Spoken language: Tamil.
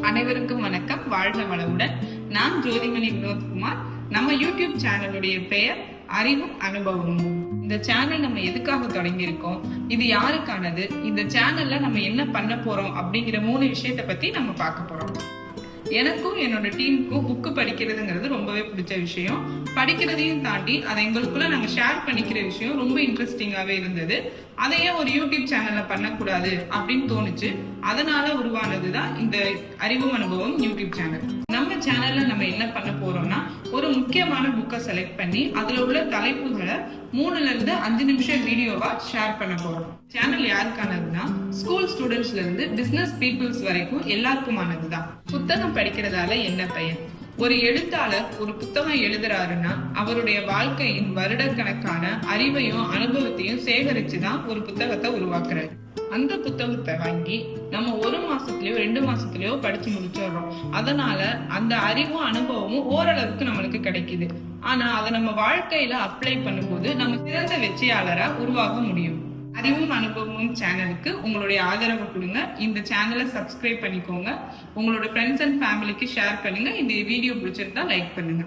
அனைவருக்கும் வணக்கம். வாழ்க வளமுடன். நான் ஜோதிமணி வினோத்குமார். நம்ம யூடியூப் சேனலுடைய பெயர் அறிவும் அனுபவமும். இந்த சேனல் நம்ம எதுக்காக தொடங்கியிருக்கோம், இது யாருக்கானது, இந்த சேனல்ல நம்ம என்ன பண்ண போறோம் அப்படிங்கிற 3 விஷயத்தை பத்தி நம்ம பார்க்க போறோம். எனக்கும் என்னோட டீமுக்கும் புக்கு படிக்கிறதுங்கிறது ரொம்பவே பிடிச்ச விஷயம். படிக்கிறதையும் தாண்டி அதை எங்களுக்குள்ள நாங்க ஷேர் பண்ணிக்கிற விஷயம் ரொம்ப இன்ட்ரெஸ்டிங்காவே இருந்தது. அதையே ஒரு யூடியூப் சேனல்ல பண்ணக்கூடாது அப்படின்னு தோணுச்சு. அதனால உருவானதுதான் இந்த அறிவும் அனுபவம் யூடியூப் சேனல். நம்ம சேனல்ல நம்ம என்ன பண்ண போறோம்னா, ஒரு முக்கியமான புக்கை செலக்ட் பண்ணி அதுல உள்ள தலைப்புகளை 3ல இருந்து 5 நிமிஷம் வீடியோவா ஷேர் பண்ண போறோம். சேனல் யாருக்கானதுன்னா, ஸ்கூல் ஸ்டூடெண்ட்ஸ்ல இருந்து பிசினஸ் பீப்புள்ஸ் வரைக்கும் எல்லாருக்குமானதுதான். புத்தகம் படிக்கிறதால என்ன பயன்? ஒரு எழுத்தாளர் ஒரு புத்தகம் எழுதுறாருன்னா அவருடைய வாழ்க்கையின் வருடக்கணக்கான அறிவையும் அனுபவத்தையும் சேகரிச்சுதான் ஒரு புத்தகத்தை உருவாக்குறாரு. அந்த புத்தகத்தை வாங்கி நம்ம 1 மாசத்துலயோ 2 மாசத்துலயோ படிச்சு முடிச்சிடுறோம். அதனால அந்த அறிவும் அனுபவமும் ஓரளவுக்கு நம்மளுக்கு கிடைக்குது. ஆனா அதை நம்ம வாழ்க்கையில அப்ளை பண்ணும்போது நம்ம சிறந்த வெற்றியாளரா உருவாக முடியும். அறிவும் அனுபவமும் சேனலுக்கு உங்களுடைய ஆதரவு கொடுங்க. இந்த சேனலை சப்ஸ்கிரைப் பண்ணிக்கோங்க. உங்களோட ஃப்ரெண்ட்ஸ் அண்ட் ஃபேமிலிக்கு ஷேர் பண்ணுங்க. இந்த வீடியோ பிடிச்சிருந்தா லைக் பண்ணுங்க.